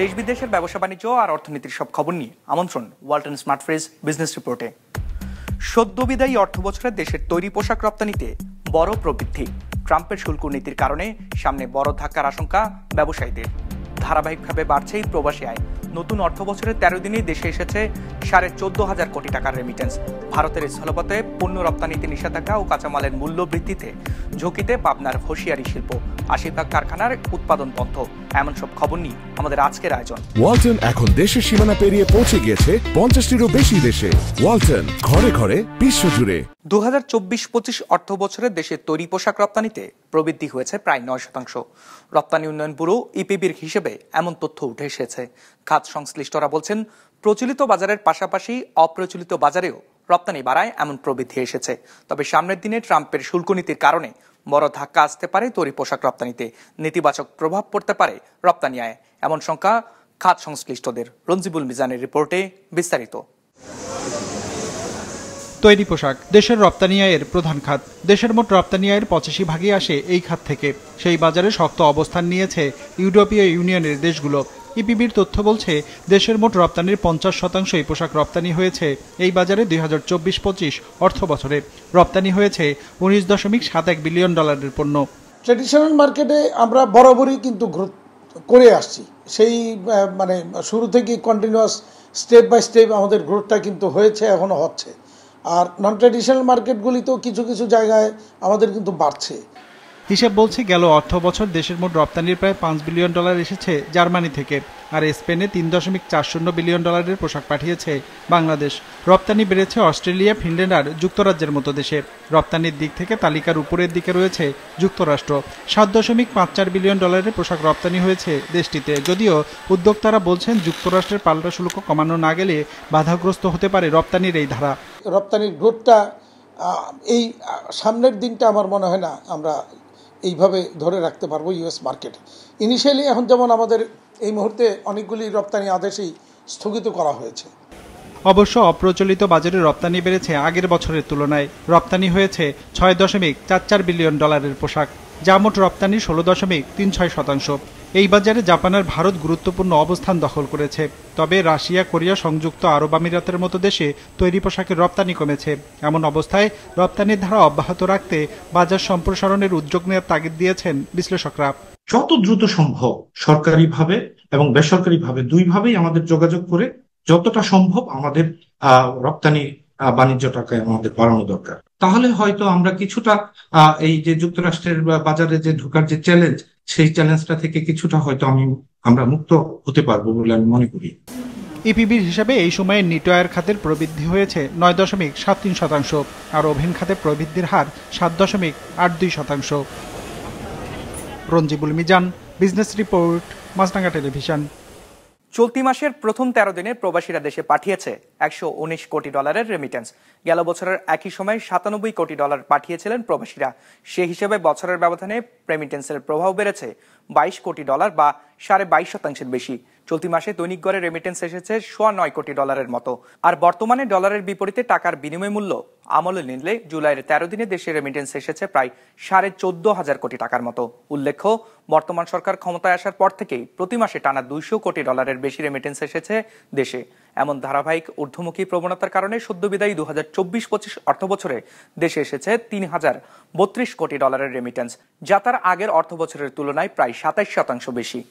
দেশ বিদেশের ব্যবসা বাণিজ্য আর অর্থনীতির সব খবর নিয়ে আমন্ত্রণ ওয়ালটন স্মার্ট ফ্রিজ বিজনেস রিপোর্টে। সদ্য বিদায়ী অর্থ বছরে দেশের তৈরি পোশাক রপ্তানিতে বড় প্রবৃদ্ধি। ট্রাম্পের শুল্ক নীতির কারণে সামনে বড় ধাক্কার আশঙ্কা ব্যবসায়ীদের। ধারাবাহিকভাবে বাড়ছে এই প্রবাসী আয়। নতুন অর্থ বছরের 13 দিনেই দেশে এসেছে 14,500 কোটি টাকার রেমিটেন্স। ভারতের স্থলপথে পণ্য রপ্তানিতে নিষেধাজ্ঞা ও কাঁচামালের মূল্য বৃদ্ধিতে ঝুঁকিতে পাবনার হুঁশিয়ারি শিল্প। 80% কারখানার উৎপাদন বন্ধ। এমন সব খবর নিয়ে আমাদের আজকের আয়োজন। ওয়ালটন এখন দেশের সীমানা পেরিয়ে পৌঁছে গিয়েছে 50টিরও বেশি দেশে। ওয়ালটন, ঘরে ঘরে বিশ্বজুড়ে। 2024-25 অর্থ বছরে দেশের তৈরি পোশাক রপ্তানিতে প্রবৃদ্ধি হয়েছে প্রায় 9%। রপ্তানি উন্নয়ন ব্যুরো ইপিবির হিসেবে এমন তথ্য উঠে এসেছে। খাত সংশ্লিষ্টরা বলছেন, প্রচলিত বাজারের পাশাপাশি অপ্রচলিত বাজারেও রপ্তানি বাড়ায় এমন প্রবৃদ্ধি এসেছে। তবে সামনের দিনে ট্রাম্পের শুল্ক নীতির কারণে বড় ধাক্কা আসতে পারে তৈরি পোশাক রপ্তানিতে। নেতিবাচক প্রভাব পড়তে পারে রপ্তানি আয়, এমন শঙ্কা খাত সংশ্লিষ্টদের। রঞ্জিবুল মিজানের রিপোর্টে বিস্তারিত। তৈরি পোশাক দেশের রপ্তানি আয়ের প্রধান খাত। দেশের মোট রপ্তানি আয়ের 85% আসে এই খাত থেকে। সেই বাজারে শক্ত অবস্থান নিয়েছে ইউরোপীয় ইউনিয়নের দেশগুলো। ইপিবির তথ্য বলছে, দেশের মোট রপ্তানির 50%ই পোশাক রপ্তানি হয়েছে এই বাজারে। 2024-25 অর্থ বছরে রপ্তানি হয়েছে $19.71 বিলিয়ন পণ্য। ট্রেডিশনাল মার্কেটে আমরা বরাবরই কিন্তু করে আসছি। সেই মানে শুরু থেকে কন্টিনিউয়াস স্টেপ বাই স্টেপ আমাদের গ্রোথটা কিন্তু হয়েছে, এখনো হচ্ছে। আর নন ট্রেডিশনাল মার্কেটগুলিতেও কিছু কিছু জায়গায় আমাদের কিন্তু বাড়ছে। হিসেব বলছে, গেল অর্থ বছর দেশের মোট রপ্তানির প্রায় $5 বিলিয়ন এসেছে জার্মানি থেকে। আর স্পেনে $3.40 বিলিয়ন পোশাক পাঠিয়েছে বাংলাদেশ। রপ্তানি বেড়েছে অস্ট্রেলিয়া, ফিনল্যান্ড আর যুক্তরাজ্যের মতো দেশে। রপ্তানির দিক থেকে তালিকার উপরের দিকে রয়েছে যুক্তরাষ্ট্র। $7.54 বিলিয়ন পোশাক রপ্তানি হয়েছে দেশটিতে। যদিও উদ্যোক্তারা বলছেন, যুক্তরাষ্ট্রের পাল্টা শুল্ক কমানো না গেলে বাধাগ্রস্ত হতে পারে রপ্তানির এই ধারা। রপ্তানির গ্রোথটা এই সামনের দিনটা আমার মনে হয় না আমরা এইভাবে ধরে রাখতে পারবো ইউএস মার্কেটে। ইনিশিয়ালি এখন যেমন আমাদের এই মুহূর্তে অনেকগুলি রপ্তানি আদেশই স্থগিত করা হয়েছে। অবশ্য অপ্রচলিত বাজারে রপ্তানি বেড়েছে আগের বছরের তুলনায়। রপ্তানি হয়েছে $6.44 বিলিয়ন পোশাক, যা মোট রপ্তানির 16.36%। এই বাজারে জাপান আর ভারত গুরুত্বপূর্ণ অবস্থান দখল করেছে। তবে রাশিয়া, কোরিয়া, সংযুক্ত আরব আমিরাতের মতো দেশে তৈরি পোশাকের রপ্তানি কমেছে। এমন অবস্থায় রপ্তানির ধারা অব্যাহত রাখতে বাজার সম্প্রসারণের উদ্যোগ নেওয়ার তাগিদ দিয়েছেন বিশ্লেষকরা। যত দ্রুত সম্ভব সরকারিভাবে এবং বেসরকারিভাবে দুইভাবেই আমাদের যোগাযোগ করে যতটা সম্ভব আমাদের রপ্তানি বাণিজ্যটাকে আমাদের বাড়ানো দরকার। তাহলে হয়তো আমরা কিছুটা এই যে যুক্তরাষ্ট্রের বাজারে যে ঢোকার যে চ্যালেঞ্জ, সেই চ্যালেঞ্জটা থেকে কিছুটা হয়তো আমরা মুক্ত হতে পারবো বলে আমি মনে করি। ইপিবির হিসাবে এই সময়ে নিটওয়্যার খাতের প্রবৃদ্ধি হয়েছে 9.73%, আর ওভেন খাতে প্রবৃদ্ধির হার 7.82%। রঞ্জিবুল মিজান, বিজনেস রিপোর্ট, মাছরাঙা টেলিভিশন। চলতি মাসের প্রথম 13 দিনে প্রবাসীরা দেশে পাঠিয়েছে $119 কোটি রেমিটেন্স। গেল বছরের একই সময় $97 কোটি পাঠিয়েছিলেন প্রবাসীরা। সে হিসেবে বছরের ব্যবধানে রেমিটেন্সের প্রভাব বেড়েছে $22 কোটি বা 22.5% বেশি। চলতি মাসে দৈনিক গড়ে রেমিটেন্স এসেছে $9 কোটি মতো। আর বর্তমানে ডলারের বিপরীতে টাকার বিনিময় মূল্য আমলে নিলে জুলাইয়ের 13 দিনে দেশে রেমিটেন্স এসেছে প্রায় $14,500 কোটি মতো। উল্লেখ্য, বর্তমান সরকার ক্ষমতায় আসার পর থেকেই প্রতি মাসে টানা $200 কোটি বেশি রেমিটেন্স এসেছে দেশে। এমন ধারাবাহিক ঊর্ধ্বমুখী প্রবণতার কারণে সদ্য বিদায়ী 2024-25 অর্থ বছরে দেশে এসেছে $3,032 কোটি রেমিটেন্স, যা তার আগের অর্থ বছরের তুলনায় প্রায় 27% বেশি।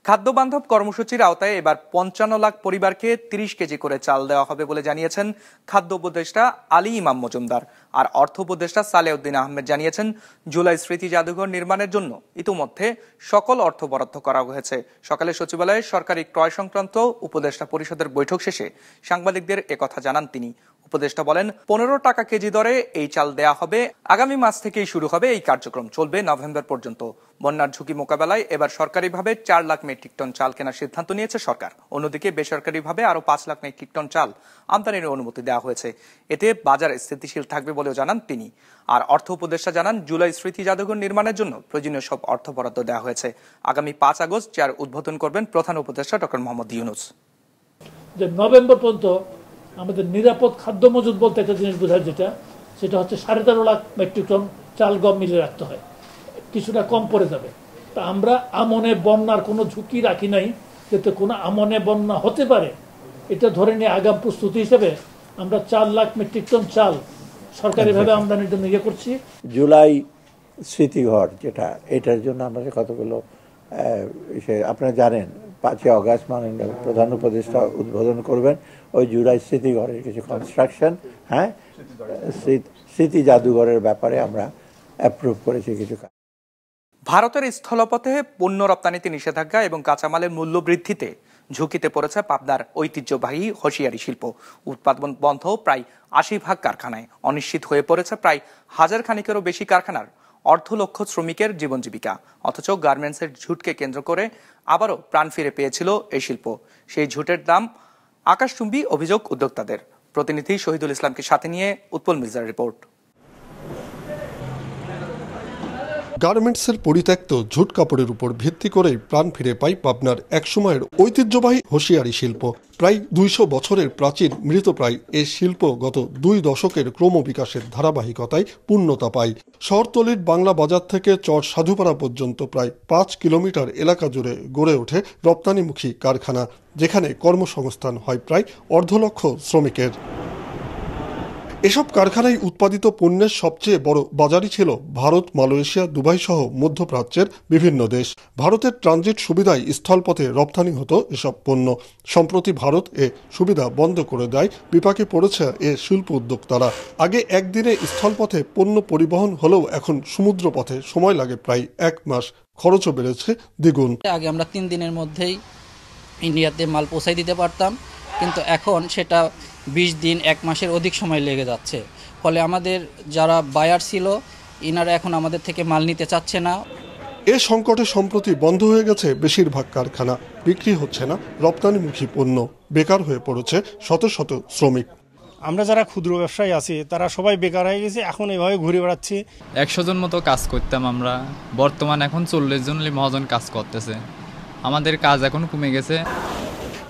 খাদ্য বান্ধব কর্মসূচির আওতায় এবার 55 লাখ পরিবারকে 30 কেজি করে চাল দেওয়া হবে বলে জানিয়েছেন খাদ্য উপদেষ্টা আলী ইমাম মজুমদার। আর অর্থ উপদেষ্টা সালেউদ্দিন আহমেদ জানিয়েছেন, জুলাই স্মৃতি জাদুঘর নির্মাণের জন্য ইতিমধ্যে সকল অর্থ বরাদ্দ করা হয়েছে। সকালে সচিবালয়ে সরকারি ক্রয় সংক্রান্ত উপদেষ্টা পরিষদের বৈঠক শেষে সাংবাদিকদের একথা জানান তিনি। উপদেষ্টা বলেন, 15 টাকা কেজি দরে এই চাল দেয়া হবে। আগামী মাস থেকেই শুরু হবে এই কার্যক্রম, চলবে নভেম্বর পর্যন্ত। বন্যার ঝুঁকি মোকাবেলায় এবার সরকারিভাবে 4 লাখ মেট্রিক টন চাল কেনার সিদ্ধান্ত নিয়েছে সরকার। অন্যদিকে বেসরকারিভাবে আরো 5 লাখ মেট্রিক টন চাল আমদানির অনুমতি দেওয়া হয়েছে। এতে বাজার স্থিতিশীল থাকবে বলেও জানান তিনি। আর অর্থ উপদেষ্টা জানান, জুলাই স্মৃতি জাদুঘর নির্মাণের জন্য প্রয়োজনীয় সব অর্থ বরাদ্দ দেওয়া হয়েছে। আগামী 5 আগস্ট যার উদ্বোধন করবেন প্রধান উপদেষ্টা ডক্টর মোহাম্মদ ইউনূস। যে নভেম্বর পর্যন্ত আমাদের নিরাপদ খাদ্য মজুদ বলতে একটা জিনিস বোঝায়, সেটা হচ্ছে 13.5 লাখ মেট্রিক টন চাল গম মিলে রাখতে হয়, কিছুটা কম পড়ে যাবে। তা আমরা আমনে বন্যার কোনো ঝুঁকি রাখি নাই, যাতে কোনো আমনে বন্যা হতে পারে এটা ধরে নিয়ে আগাম প্রস্তুতি হিসেবে আমরা 4 লাখ মেট্রিক টন চাল সরকারিভাবে আমদানির জন্য ইয়ে করছি। জুলাই স্মৃতিঘর যেটা, এটার জন্য আমরা কতগুলো আপনারা জানেন 5 অগাস্ট মাননীয় প্রধান উপদেষ্টা উদ্বোধন করবেন ওই জুলাই স্মৃতিঘরের কিছু কনস্ট্রাকশন, হ্যাঁ, স্মৃতি জাদুঘরের ব্যাপারে আমরা অ্যাপ্রুভ করেছি কিছু কাজ। ভারতের স্থলপথে পণ্য রপ্তানিতে নিষেধাজ্ঞা এবং কাঁচামালের মূল্য বৃদ্ধিতে ঝুঁকিতে পড়েছে পাবনার ঐতিহ্যবাহী হোশিয়ারি শিল্প। উৎপাদন বন্ধ প্রায় 80% কারখানায়, অনিশ্চিত হয়ে পড়েছে প্রায় 1000 খানিকেরও বেশি কারখানার 1.5 লক্ষ শ্রমিকের জীবন জীবিকা। অথচ গার্মেন্টসের ঝুটকে কেন্দ্র করে আবারও প্রাণ ফিরে পেয়েছিল এই শিল্প। সেই ঝুটের দাম আকাশচুম্বী অভিযোগ উদ্যোক্তাদের। প্রতিনিধি শহীদুল ইসলামকে সাথে নিয়ে উৎপল মির্জার রিপোর্ট। গার্মেন্টসের পরিত্যক্ত ঝুট কাপড়ের উপর ভিত্তি করেই প্রাণ ফিরে পায় পাবনার একসময়ের ঐতিহ্যবাহী হোশিয়ারি শিল্প। প্রায় 200 বছরের প্রাচীন মৃতপ্রায় এই শিল্প গত 2 দশকের ক্রমবিকাশের ধারাবাহিকতায় পূর্ণতা পায়। শহরতলির বাংলা বাজার থেকে চর সাধুপাড়া পর্যন্ত প্রায় 5 কিলোমিটার এলাকা জুড়ে গড়ে ওঠে রপ্তানিমুখী কারখানা, যেখানে কর্মসংস্থান হয় প্রায় 1.5 লক্ষ শ্রমিকের। এসব কারখানায় উৎপাদিত পণ্যের সবচেয়ে বড় বাজারই ছিল ভারত, মালয়েশিয়া, দুবাই সহ মধ্যপ্রাচ্যের বিভিন্ন দেশ। ভারতের ট্রানজিট সুবিধায় স্থলপথে রপ্তানি হতো এসব পণ্য। সম্প্রতি ভারত এ সুবিধা বন্ধ করে দেয়, বিপাকে পড়েছে এ শিল্প উদ্যোক্তারা। আগে একদিনে স্থলপথে পণ্য পরিবহন হলেও এখন সমুদ্র পথে সময় লাগে প্রায় 1 মাস, খরচও বেড়েছে দ্বিগুণ। আগে আমরা 3 দিনের মধ্যেই ইন্ডিয়াতে মাল পৌঁছাই দিতে পারতাম, কিন্তু এখন সেটা 20 দিন 1 মাসের অধিক সময় লেগে যাচ্ছে। ফলে আমাদের যারা বায়ার ছিল ইনারা এখন আমাদের থেকে মাল নিতে চাচ্ছে না। এ সংকটে সম্প্রতি বন্ধ হয়ে গেছে বেশিরভাগ কারখানা, বিক্রি হচ্ছে না রপ্তানিমুখী পণ্য, বেকার হয়ে পড়েছে শত শত শ্রমিক। আমরা যারা ক্ষুদ্র ব্যবসায়ী আছি তারা সবাই বেকার হয়ে গেছে, এখন এইভাবে ঘুরে বেড়াচ্ছি। 100 জন মতো কাজ করতাম আমরা, বর্তমান এখন 40 জন মহাজন কাজ করতেছে। আমাদের কাজ এখন কমে গেছে।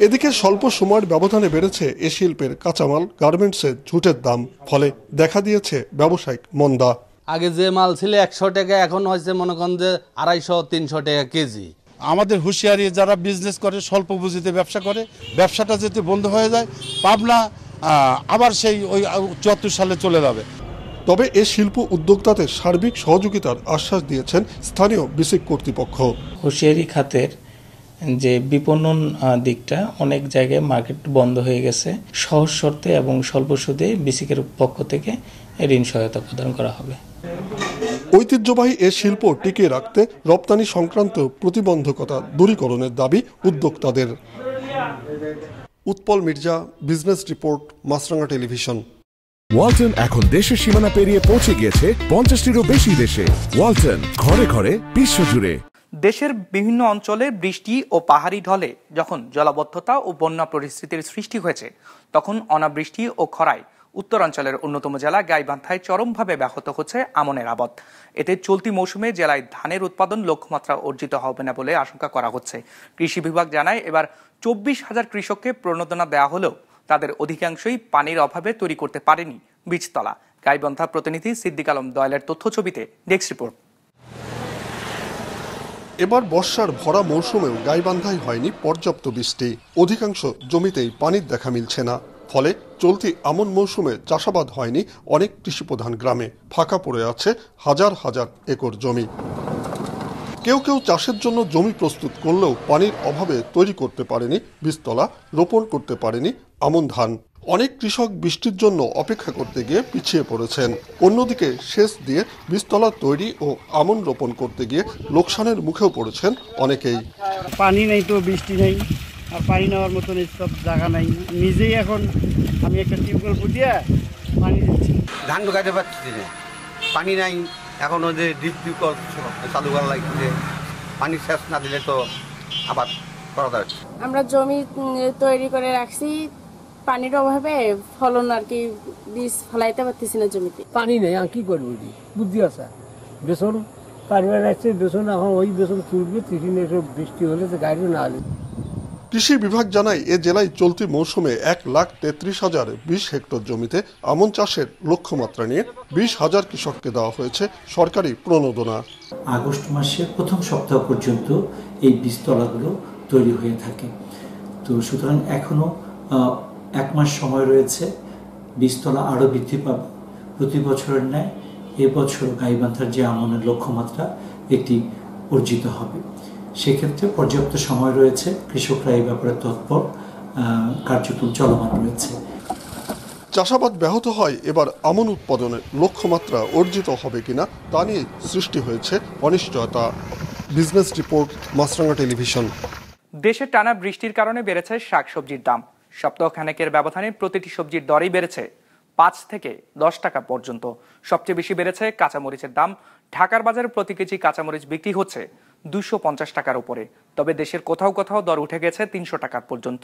এদিকে স্বল্প সময়ের ব্যবধানে বেড়েছে এ শিল্পের কাঁচামাল, গার্মেন্টসের ঝুটের দাম, ফলে দেখা দিয়েছে ব্যবসায়িক মন্দা। আগে যে মাল ছিল 100 টাকা, এখন হয়েছে মনে করেন যে 250-300 টাকা কেজি। আমাদের হুঁশিয়ারি যারা বিজনেস করে, স্বল্প পুঁজিতে ব্যবসা করে, ব্যবসাটা যদি বন্ধ হয়ে যায় পাবনা আবার সেই ওই 74 সালে চলে যাবে। তবে এ শিল্প উদ্যোক্তাদের সার্বিক সহযোগিতার আশ্বাস দিয়েছেন স্থানীয় বিসিক কর্তৃপক্ষ। হুঁশিয়ারি খাতের যে বিপণন দিকটা অনেক জায়গায় মার্কেট বন্ধ হয়ে গেছে, সহজ শর্তে এবং স্বল্প সুদে বিসিকের পক্ষ থেকে ঋণ সহায়তা প্রদান করা হবে। ঐতিহ্যবাহী এ শিল্প টিকিয়ে রাখতে রপ্তানি সংক্রান্ত প্রতিবন্ধকতা দূরীকরণের দাবি উদ্যোক্তাদের। উৎপল মির্জা, বিজনেস রিপোর্ট, মাছরাঙা টেলিভিশন। ওয়ালটন এখন দেশের সীমানা পেরিয়ে পৌঁছে গিয়েছে 50টিরও বেশি দেশে। ওয়ালটন, ঘরে ঘরে, বিশ্বজুড়ে। দেশের বিভিন্ন অঞ্চলে বৃষ্টি ও পাহাড়ি ঢলে যখন জলাবদ্ধতা ও বন্যা পরিস্থিতির সৃষ্টি হয়েছে, তখন অনাবৃষ্টি ও খরায় উত্তরাঞ্চলের অন্যতম জেলা গাইবান্ধায় চরমভাবে ব্যাহত হচ্ছে আমনের আবাদ। এতে চলতি মৌসুমে জেলায় ধানের উৎপাদন লক্ষ্যমাত্রা অর্জিত হবে না বলে আশঙ্কা করা হচ্ছে। কৃষি বিভাগ জানায়, এবার 24,000 কৃষককে প্রণোদনা দেওয়া হলেও তাদের অধিকাংশই পানির অভাবে তৈরি করতে পারেনি বীজতলা। গাইবান্ধা প্রতিনিধি সিদ্দিক আলম দয়ালের তথ্য ছবিতে ডেস্ক রিপোর্ট। এবার বর্ষার ভরা মৌসুমেও গাইবান্ধায় হয়নি পর্যাপ্ত বৃষ্টি, অধিকাংশ জমিতেই পানির দেখা মিলছে না। ফলে চলতি আমন মৌসুমে চাষাবাদ হয়নি অনেক কৃষিপ্রধান গ্রামে, ফাঁকা পড়ে আছে হাজার হাজার একর জমি। কেউ কেউ চাষের জন্য জমি প্রস্তুত করলেও পানির অভাবে তৈরি করতে পারেনি বীজতলা, রোপণ করতে পারেনি আমন ধান। অনেক কৃষক বৃষ্টির জন্য অপেক্ষা করতে গিয়ে পিছিয়ে পড়েছেন। অন্যদিকে সেচ দিয়ে বীজতলা তৈরি ও আমন রোপণ করতে গিয়ে লোকসানের মুখেও পড়েছেন অনেকেই। পানি নেই তো, বৃষ্টি নেই, আর পানি নেওয়ার মতন সব জায়গা নাই। নিজেই এখন আমি একটা টিউবওয়েল ফুটিয়ে পানি দিচ্ছি। ধান ঢুকাইতে পারছি না, পানি নাই। এখন ওই যে ডিপ চালু করা লাগছে, পানি সেচ না দিলে তো আবাদ করা যায়। আমরা জমি তৈরি করে রাখছি, পানির অভাবে ফলন আর কি বীজ ফলাইতে পারতেছি না জমিতে। পানি নেই, আর কি করবো, বুদ্ধি আছে বেসন পারবে রাখছে, বেসন এখন ওই বেসন চুলবে, তিন এসব বৃষ্টি হলে তো গাড়ি না আলে। কৃষি বিভাগ জানায়, এ জেলায় চলতি মৌসুমে 1,33,020 হেক্টর জমিতে আমন চাষের লক্ষ্যমাত্রা নিয়ে 20,000 কৃষককে দেওয়া হয়েছে সরকারি প্রণোদনা। আগস্ট মাসের প্রথম সপ্তাহ পর্যন্ত এই বীজতলাগুলো তৈরি হয়ে থাকে। তো সুতরাং এখনো 1 মাস সময় রয়েছে, বীজতলা আরও বৃদ্ধি পাবে। প্রতি বছরের ন্যায় এবছর গাইবান্ধার যে আমনের লক্ষ্যমাত্রা এটি অর্জিত হবে। সেক্ষেত্রে পর্যাপ্ত সময় রয়েছে, কৃষকরা এই ব্যাপারে তৎপর, কার্যক্রম চলমান রয়েছে। চাষাবাদ ব্যাহত হয়, এবার আমন উৎপাদনের লক্ষ্যমাত্রা অর্জিত হবে কিনা তা নিয়ে সৃষ্টি হয়েছে অনিশ্চয়তা। বিজনেস রিপোর্ট, মাছরাঙা টেলিভিশন। দেশে টানা বৃষ্টির কারণে বেড়েছে শাকসবজির দাম। সপ্তাহখানেকের ব্যবধানে প্রতিটি সবজির দরই বেড়েছে 5 থেকে 10 টাকা পর্যন্ত। সবচেয়ে বেশি বেড়েছে কাঁচামরিচের দাম। ঢাকার বাজারে প্রতি কেজি কাঁচামরিচ বিক্রি হচ্ছে 250 টাকার উপরে। তবে দেশের কোথাও কোথাও দর উঠে গেছে 300 টাকা পর্যন্ত।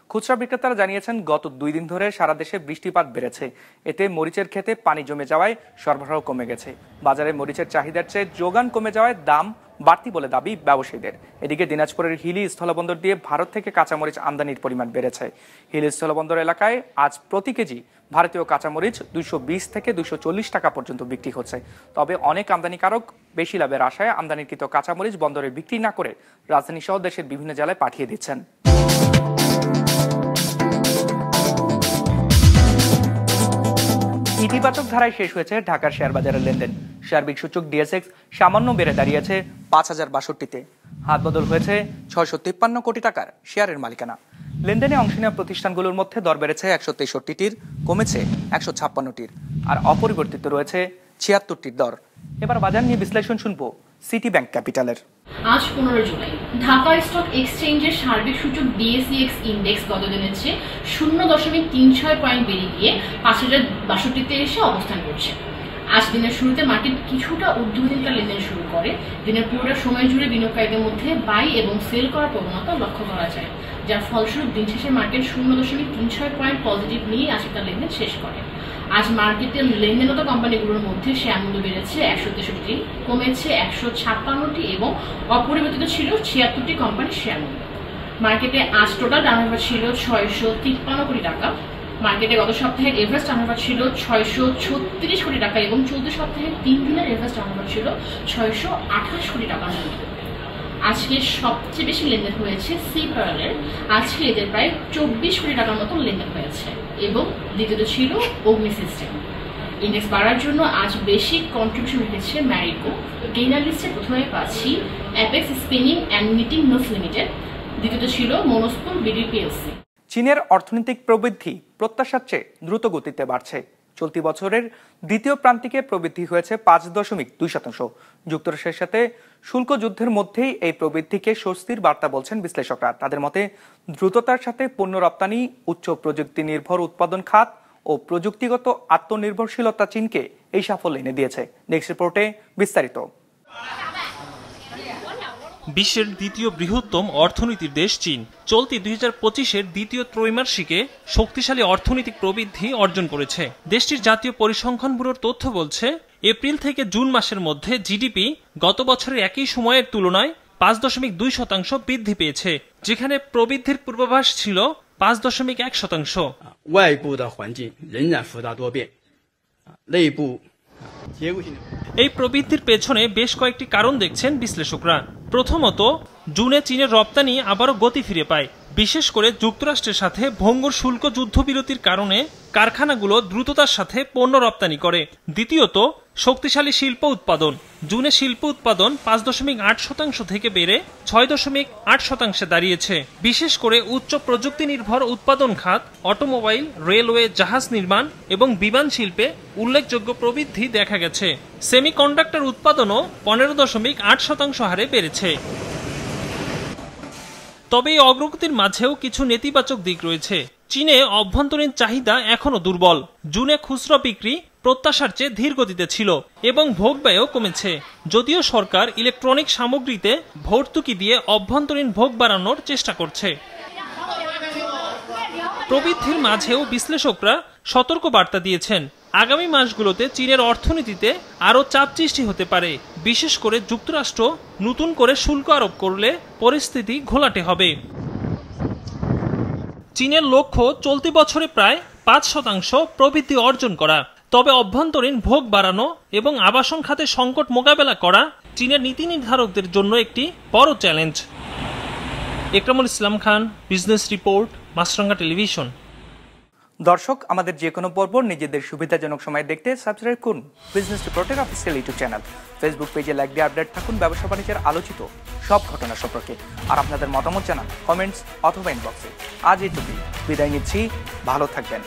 খুচরা বিক্রেতারা জানিয়েছেন, গত 2 দিন ধরে সারা দেশে বৃষ্টিপাত বেড়েছে। এতে মরিচের ক্ষেতে পানি জমে যাওয়ায় সরবরাহ কমে গেছে। বাজারে মরিচের চাহিদার চেয়ে যোগান কমে যাওয়ায় দাম বাড়তি বলে দাবি ব্যবসায়ীদের। এদিকে দিনাজপুরের হিলি স্থলবন্দর দিয়ে ভারত থেকে কাঁচামরিচ আমদানির পরিমাণ বেড়েছে। হিলি স্থলবন্দর এলাকায় আজ প্রতি কেজি ভারতীয় কাঁচামরিচ 220 থেকে 240 টাকা পর্যন্ত বিক্রি হচ্ছে। তবে অনেক আমদানিকারক বেশি লাভের আশায় আমদানিকৃত কাঁচামরিচ বন্দরে বিক্রি না করে রাজধানী সহ দেশের বিভিন্ন জেলায় পাঠিয়ে দিচ্ছেন। ইতিবাচক ধারায় শেষ হয়েছে ঢাকার শেয়ার বাজারের লেনদেন। সার্বিক সূচক DSX সামান্য বেড়ে দাঁড়িয়েছে 5062-তে। হাত বদল হয়েছে 653 কোটি টাকার শেয়ারের মালিকানা। লেনদেনে অংশ নেওয়া প্রতিষ্ঠানগুলোর মধ্যে দর বেড়েছে 163টির, কমেছে 156টির, আর অপরিবর্তিত রয়েছে 76টির দর। এবার বাজার নিয়ে বিশ্লেষণ শুনবো সিটি ব্যাংক ক্যাপিটালের। আজ 15 জুলাই ঢাকা স্টক এক্সচেঞ্জের সার্বিক সূচক BSEX ইন্ডেক্স গতদিনের চেয়ে 0.36 পয়েন্ট বেড়ে গিয়ে 5062তে এসে অবস্থান করছে। আজ দিনের শুরুতে মার্কেট কিছুটা ঊর্ধ্বমুখী লেনদেন শুরু করে। দিনের পুরোটা সময় জুড়ে বিনিয়োগকারীদের মধ্যে বাই এবং সেল করার প্রবণতা লক্ষ্য করা যায়, যার ফলস্বরূপ দিন শেষে মার্কেট 0.36 পয়েন্ট পজিটিভ নিয়ে আজকে তার লেনদেন শেষ করে। আজ মার্কেটের লেনদেনরত কোম্পানিগুলোর মধ্যে শেয়ার মূল্য বেড়েছে 163টি, কমেছে 156টি এবং অপরিবর্তিত ছিল 76টি কোম্পানির শেয়ার মূল্য। মার্কেটে আজ টোটাল টার্নওভার ছিল 653 কোটি টাকা। মার্কেটে গত সপ্তাহের এভারেজ টার্নওভার ছিল 636 কোটি টাকা এবং চলতি সপ্তাহে 3 দিনের এভারেজ টার্নওভার ছিল 628 কোটি টাকার মধ্যে। আজকে সবচেয়ে বেশি লেনদেন হয়েছে সি পেরলের। আজকে এদের প্রায় 24 কোটি টাকার মতো লেনদেন হয়েছে এবং দ্বিতীয়ত ছিল অগ্নি সিস্টেম। ইন্ডেক্স বাড়ার জন্য আজ বেশি কন্ট্রিবিউশন রেখেছে ম্যারিকো। গেইনার লিস্টে প্রথমে পাচ্ছি Apex spinning and knitting mills limited, দ্বিতীয়ত ছিল মনোস্পুল বিডি পিএলসি। চীনের অর্থনৈতিক প্রবৃদ্ধি প্রত্যাশার চেয়ে দ্রুত গতিতে বাড়ছে। চলতি বছরের দ্বিতীয় প্রান্তিকে প্রবৃদ্ধি হয়েছে 5.2%। যুক্তরাষ্ট্রের সাথে শুল্ক যুদ্ধের মধ্যেই এই প্রবৃদ্ধিকে স্বস্তির বার্তা বলছেন বিশ্লেষকরা। তাদের মতে দ্রুততার সাথে পণ্য রপ্তানি, উচ্চ প্রযুক্তি নির্ভর উৎপাদন খাত ও প্রযুক্তিগত আত্মনির্ভরশীলতা চীনকে এই সাফল্য এনে দিয়েছে। নেক্সট রিপোর্টে বিস্তারিত। বিশ্বের দ্বিতীয় বৃহত্তম অর্থনীতির দেশ চীন চলতি 2025-এর দ্বিতীয় ত্রৈমাসিকে শক্তিশালী অর্থনৈতিক প্রবৃদ্ধি অর্জন করেছে। দেশটির জাতীয় পরিসংখ্যান ব্যুরোর তথ্য বলছে, এপ্রিল থেকে জুন মাসের মধ্যে জিডিপি গত বছরের একই সময়ের তুলনায় 5.2% বৃদ্ধি পেয়েছে, যেখানে প্রবৃদ্ধির পূর্বাভাস ছিল 5.1%। এই প্রবৃদ্ধির পেছনে বেশ কয়েকটি কারণ দেখছেন বিশ্লেষকরা। প্রথমত, জুনে চীনের রপ্তানি আবারও গতি ফিরে পায়, বিশেষ করে যুক্তরাষ্ট্রের সাথে ভঙ্গুর শুল্ক যুদ্ধবিরতির কারণে কারখানাগুলো দ্রুততার সাথে পণ্য রপ্তানি করে। দ্বিতীয়ত, শক্তিশালী শিল্প উৎপাদন। জুনে শিল্প উৎপাদন 5.8% থেকে বেড়ে 6.8% দাঁড়িয়েছে। বিশেষ করে উচ্চ প্রযুক্তি নির্ভর উৎপাদন খাত, অটোমোবাইল, রেলওয়ে, জাহাজ নির্মাণ এবং বিমান শিল্পে উল্লেখযোগ্য প্রবৃদ্ধি দেখা গেছে। সেমিকন্ডাক্টর উৎপাদনও 15.8% হারে বেড়েছে। তবে এই অগ্রগতির মাঝেও কিছু নেতিবাচক দিক রয়েছে। চীনে অভ্যন্তরীণ চাহিদা এখনো দুর্বল। জুনে খুচরা বিক্রি প্রত্যাশার চেয়ে ধীর গতিতে ছিল এবং ভোগ ব্যয়ও কমেছে। যদিও সরকার ইলেকট্রনিক সামগ্রীতে ভর্তুকি দিয়ে অভ্যন্তরীণ ভোগ বাড়ানোর চেষ্টা করছে। প্রবৃদ্ধির মাঝেও বিশ্লেষকরা সতর্ক বার্তা দিয়েছেন, আগামী মাসগুলোতে চীনের অর্থনীতিতে আরও চাপ সৃষ্টি হতে পারে। বিশেষ করে যুক্তরাষ্ট্র নতুন করে শুল্ক আরোপ করলে পরিস্থিতি ঘোলাটে হবে। চীনের লক্ষ্য চলতি বছরে প্রায় 5% প্রবৃদ্ধি অর্জন করা। তবে অভ্যন্তরীণ ভোগ বাড়ানো এবং আবাসন খাতে সংকট মোকাবেলা করা চীনের নীতি নির্ধারকদের জন্য একটি বড় challenge. Ekramul Islam Khan, business report, মাছরাঙ্গা টেলিভিশন। দর্শক, আমাদের যে কোনো পর্ব নিজেদের সুবিধাজনক সময় দেখতে সাবস্ক্রাইব করুন বিজনেস রিপোর্টের অফিসিয়াল ইউটিউব চ্যানেল। ফেসবুক পেজে লাইক দিয়ে আপডেট থাকুন ব্যবসা বাণিজ্যের আলোচিত সব ঘটনা সম্পর্কে। আর আপনাদের মতামত জানান কমেন্টস অথবা ইনবক্সে। আজ এইটুকুই, বিদায় নিচ্ছি, ভালো থাকবেন।